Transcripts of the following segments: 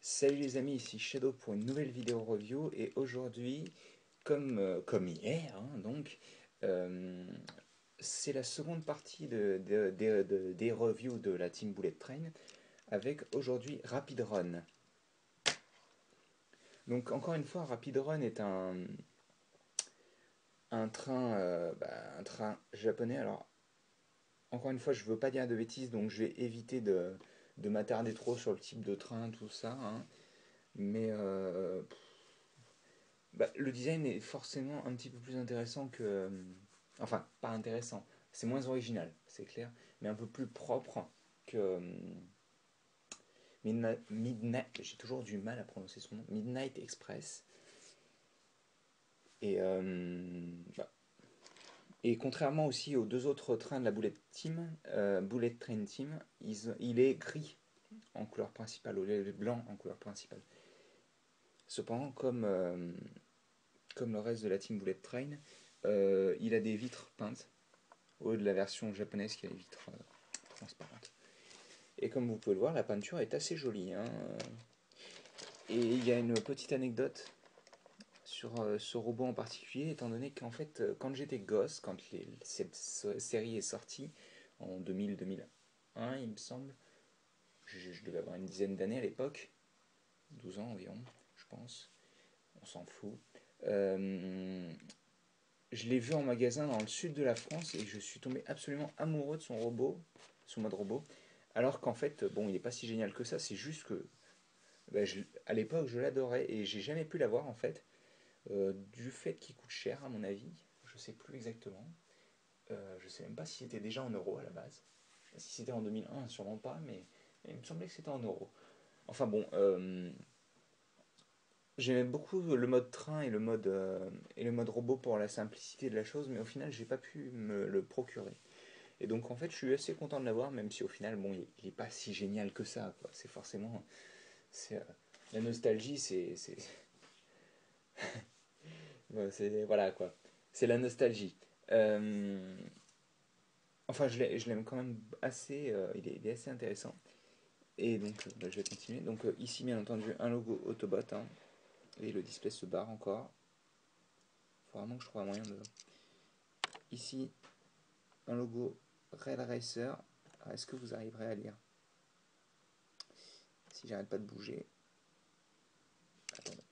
Salut les amis, ici Shadow pour une nouvelle vidéo review et aujourd'hui, comme hier, euh, c'est la seconde partie des reviews de la Team Bullet Train avec aujourd'hui Rapid Run. Donc encore une fois, Rapid Run est un train japonais. Alors encore une fois, je veux pas dire de bêtises, donc je vais éviter de m'attarder trop sur le type de train, tout ça, hein. Mais le design est forcément un petit peu plus intéressant que... enfin, pas intéressant. C'est moins original, c'est clair. Mais un peu plus propre que... Midnight... J'ai toujours du mal à prononcer son nom. Midnight Express. Et, et contrairement aussi aux deux autres trains de la Bullet Train Team, il est gris en couleur principale, au lieu de blanc en couleur principale. Cependant, comme le reste de la Team Bullet Train, il a des vitres peintes, au lieu de la version japonaise qui a les vitres transparentes. Et comme vous pouvez le voir, la peinture est assez jolie, hein. Et il y a une petite anecdote sur ce robot en particulier, étant donné qu'en fait, quand j'étais gosse, quand cette série est sortie, en 2000-2001, il me semble, je devais avoir une dizaine d'années à l'époque, 12 ans environ, je pense, on s'en fout. Je l'ai vu en magasin dans le sud de la France et je suis tombé absolument amoureux de son mode robot. Alors qu'en fait, bon, il n'est pas si génial que ça, c'est juste que à l'époque je l'adorais et j'ai jamais pu l'avoir en fait, du fait qu'il coûte cher à mon avis, je sais plus exactement. Je sais même pas si c'était déjà en euros à la base. Si c'était en 2001, sûrement pas, mais il me semblait que c'était en euros. Enfin bon, j'aimais beaucoup le mode train et le mode robot pour la simplicité de la chose, mais au final, j'ai pas pu me le procurer. Et donc, en fait, je suis assez content de l'avoir, même si au final, bon, il est pas si génial que ça, quoi. C'est forcément. C'est, la nostalgie, voilà, quoi. C'est la nostalgie. Euh, enfin, je l'aime quand même assez. Il est assez intéressant. Et donc, je vais continuer. Donc, ici, bien entendu, un logo Autobot, hein, et le display se barre encore. Faut vraiment que je trouve un moyen de. Ici, un logo Rail Racer. Est-ce que vous arriverez à lire? Si j'arrête pas de bouger. Attendez.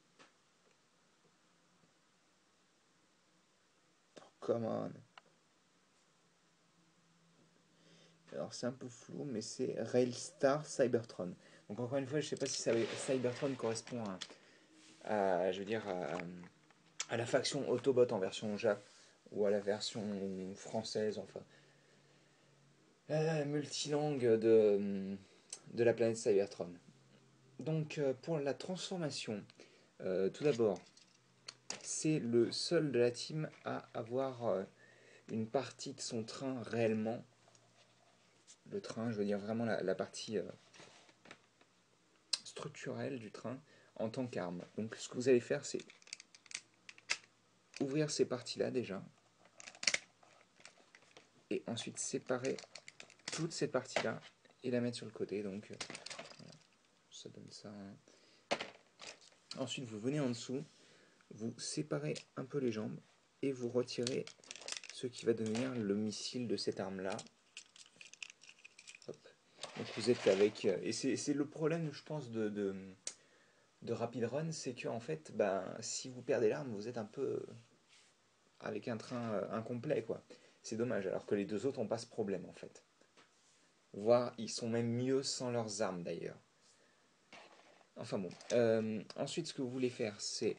Oh, come on. Alors c'est un peu flou, mais c'est Railstar Cybertron. Donc encore une fois, je sais pas si Cybertron correspond je veux dire, à la faction Autobot en version Jap ou à la version française, enfin, multilangue de la planète Cybertron. Donc pour la transformation, tout d'abord, c'est le seul de la team à avoir une partie de son train réellement. Le train, je veux dire vraiment la partie structurelle du train en tant qu'arme. Donc ce que vous allez faire, c'est ouvrir ces parties-là déjà, et ensuite séparer toute cette partie-là et la mettre sur le côté. Donc voilà, ça donne ça, hein. Ensuite, vous venez en dessous, vous séparez un peu les jambes et vous retirez ce qui va devenir le missile de cette arme-là. Hop. Donc vous êtes avec... Et c'est le problème, je pense, de Rapid Run, c'est que en fait, si vous perdez l'arme, vous êtes un peu avec un train incomplet, quoi. C'est dommage, alors que les deux autres n'ont pas ce problème, en fait. Voire, ils sont même mieux sans leurs armes, d'ailleurs. Enfin bon. Ensuite, ce que vous voulez faire, c'est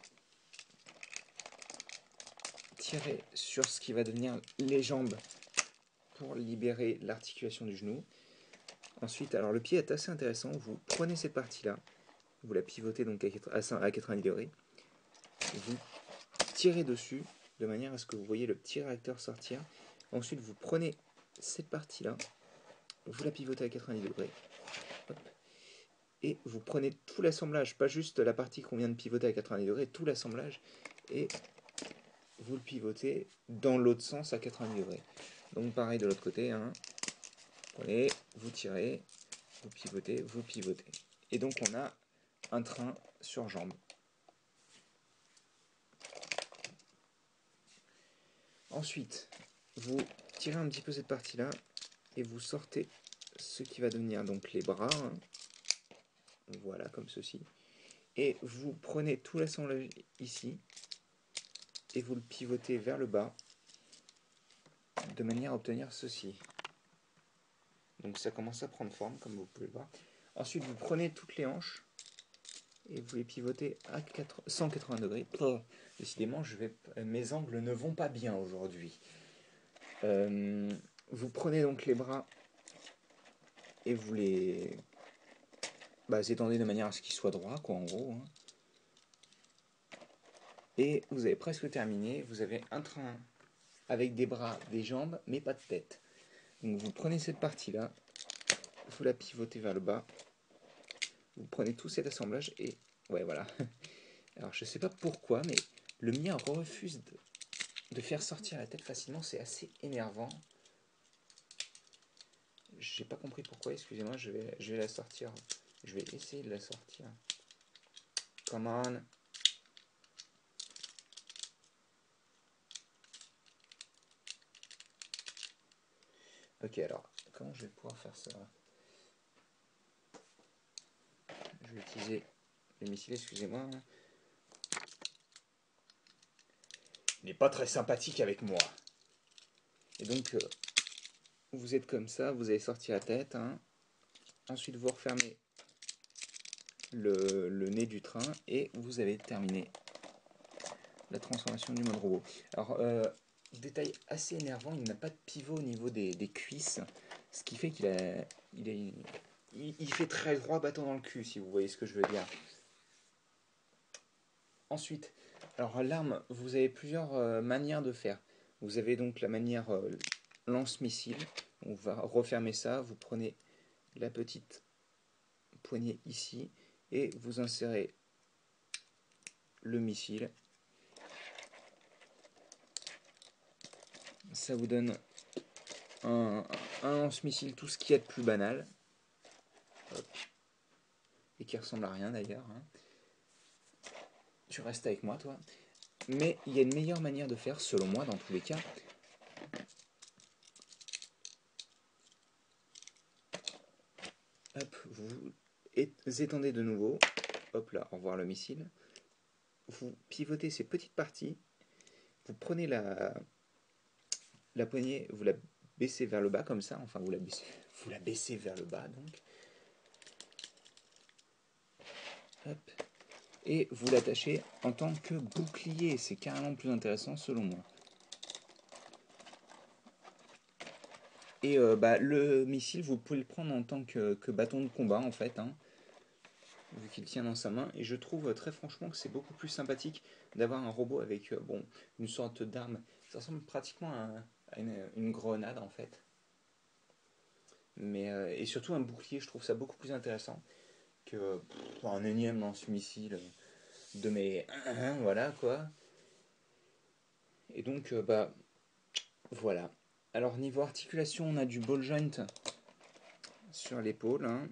tirer sur ce qui va devenir les jambes pour libérer l'articulation du genou. Ensuite, alors le pied est assez intéressant. Vous prenez cette partie-là, vous la pivotez donc à 90 degrés. Vous tirez dessus de manière à ce que vous voyez le petit réacteur sortir. Ensuite, vous prenez cette partie-là, vous la pivotez à 90 degrés. Hop. Et vous prenez tout l'assemblage, pas juste la partie qu'on vient de pivoter à 90 degrés, tout l'assemblage, et vous le pivotez dans l'autre sens à 90 degrés. Donc pareil de l'autre côté, hein. Prenez, vous tirez, vous pivotez. Et donc on a un train sur jambe. Ensuite, vous tirez un petit peu cette partie-là et vous sortez ce qui va devenir donc les bras. Voilà, comme ceci. Et vous prenez tout l'assemblage ici et vous le pivotez vers le bas de manière à obtenir ceci. Donc ça commence à prendre forme, comme vous pouvez le voir. Ensuite, vous prenez toutes les hanches et vous les pivotez à 180 degrés. Oh, décidément, mes angles ne vont pas bien aujourd'hui. Vous prenez donc les bras et vous les étendez de manière à ce qu'ils soient droits, quoi, en gros. Hein. Et vous avez presque terminé. Vous avez un train avec des bras, des jambes, mais pas de tête. Donc vous prenez cette partie-là, vous la pivotez vers le bas, vous prenez tout cet assemblage et... Ouais, voilà. Alors je sais pas pourquoi, mais le mien refuse de faire sortir la tête facilement, c'est assez énervant. J'ai pas compris pourquoi, excusez-moi, je vais la sortir. Je vais essayer de la sortir. Come on. Ok, alors, comment je vais pouvoir faire ça? Je vais utiliser le missile, excusez-moi. Il n'est pas très sympathique avec moi. Et donc, vous êtes comme ça, vous avez sorti la tête. Hein. Ensuite, vous refermez le nez du train et vous avez terminé la transformation du mode robot. Alors, détail assez énervant, il n'a pas de pivot au niveau des cuisses, ce qui fait il fait très droit battant dans le cul, si vous voyez ce que je veux dire. Ensuite, alors l'arme, vous avez plusieurs manières de faire. Vous avez donc la manière lance-missile. On va refermer ça. Vous prenez la petite poignée ici et vous insérez le missile. Ça vous donne un lance-missile, tout ce qu'il y a de plus banal. Hop. Et qui ressemble à rien d'ailleurs. Hein. Tu restes avec moi, toi. Mais il y a une meilleure manière de faire, selon moi, dans tous les cas. Hop, vous étendez de nouveau. Hop là, au revoir le missile. Vous pivotez ces petites parties. Vous prenez la poignée, vous la baissez vers le bas comme ça. Enfin, vous la baissez vers le bas donc. Hop. Et vous l'attachez en tant que bouclier. C'est carrément plus intéressant selon moi. Et le missile, vous pouvez le prendre en tant que bâton de combat en fait. Hein. Vu qu'il tient dans sa main, et je trouve très franchement que c'est beaucoup plus sympathique d'avoir un robot avec une sorte d'arme. Ça ressemble pratiquement à une grenade en fait. Mais, et surtout un bouclier, je trouve ça beaucoup plus intéressant que un énième lance-missile de mes voilà quoi. Et donc voilà. Alors niveau articulation, on a du ball joint sur l'épaule, hein.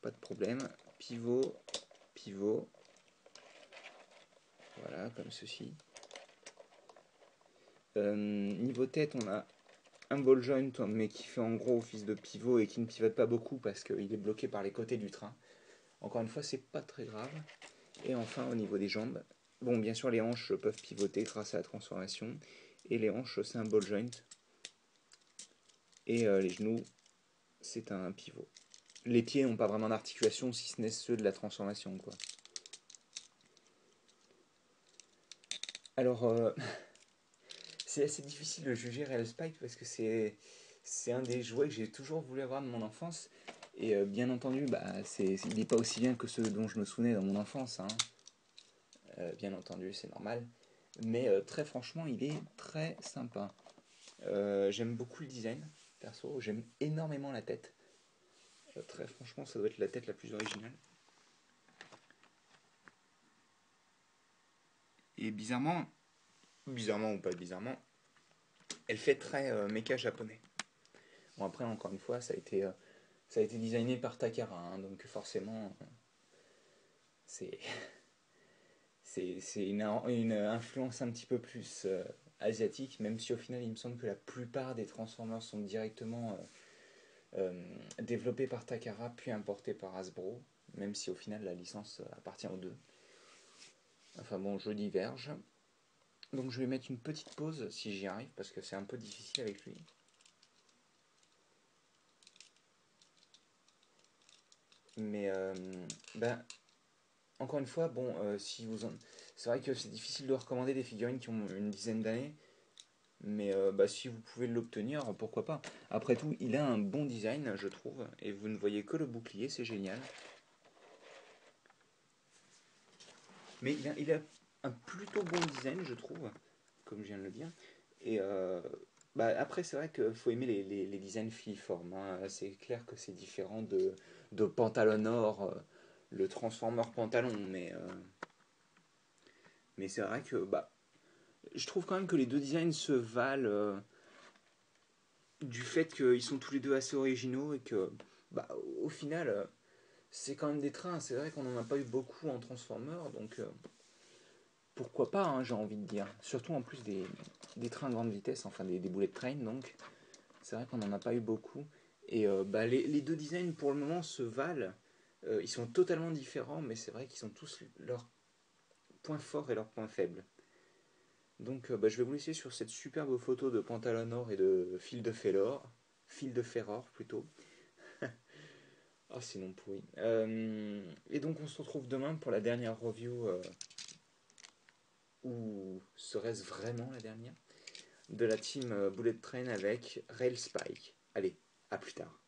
Pas de problème. Pivot, pivot. Voilà, comme ceci. Niveau tête, on a un ball joint, mais qui fait en gros office de pivot et qui ne pivote pas beaucoup parce qu'il est bloqué par les côtés du train. Encore une fois, c'est pas très grave. Et enfin, au niveau des jambes, bon, bien sûr, les hanches peuvent pivoter grâce à la transformation. Et les hanches, c'est un ball joint. Et les genoux, c'est un pivot. Les pieds n'ont pas vraiment d'articulation, si ce n'est ceux de la transformation, quoi. Alors, c'est assez difficile de juger Real Spike parce que c'est un des jouets que j'ai toujours voulu avoir de mon enfance. Et bien entendu, il n'est pas aussi bien que ceux dont je me souvenais dans mon enfance. Hein. Bien entendu, c'est normal. Mais très franchement, il est très sympa. J'aime beaucoup le design, perso. J'aime énormément la tête. Très franchement, ça doit être la tête la plus originale. Et bizarrement ou pas bizarrement, elle fait très mecha japonais. Bon, après, encore une fois, ça a été designé par Takara, hein, donc forcément, c'est c'est une influence un petit peu plus asiatique, même si au final il me semble que la plupart des Transformers sont directement développés par Takara puis importés par Hasbro, même si au final la licence appartient aux deux. Enfin bon, je diverge. Donc je vais mettre une petite pause si j'y arrive parce que c'est un peu difficile avec lui. Mais ben, encore une fois, bon, si vous en... c'est vrai que c'est difficile de recommander des figurines qui ont une dizaine d'années, mais bah, si vous pouvez l'obtenir, pourquoi pas. Après tout, il a un bon design, je trouve, et vous ne voyez que le bouclier, c'est génial. Mais il a un plutôt bon design, je trouve, comme je viens de le dire. Et bah, après, c'est vrai qu'il faut aimer les designs filiformes, hein. C'est clair que c'est différent de Pantalonor, le Transformer Pantalon, mais c'est vrai que bah, je trouve quand même que les deux designs se valent du fait qu'ils sont tous les deux assez originaux et que bah, au final, c'est quand même des trains. C'est vrai qu'on n'en a pas eu beaucoup en Transformer, donc pourquoi pas, hein, j'ai envie de dire. Surtout en plus des trains à grande vitesse, enfin des bullet trains, donc c'est vrai qu'on n'en a pas eu beaucoup. Et bah, les deux designs pour le moment se valent. Ils sont totalement différents, mais c'est vrai qu'ils ont tous leurs points forts et leurs points faibles. Donc bah, je vais vous laisser sur cette superbe photo de Pantalonor et de Fil de Ferror plutôt. Ah, c'est non pourri. Et donc on se retrouve demain pour la dernière review, ou serait-ce vraiment la dernière, de la team Bullet Train avec Rail Spike. Allez, à plus tard.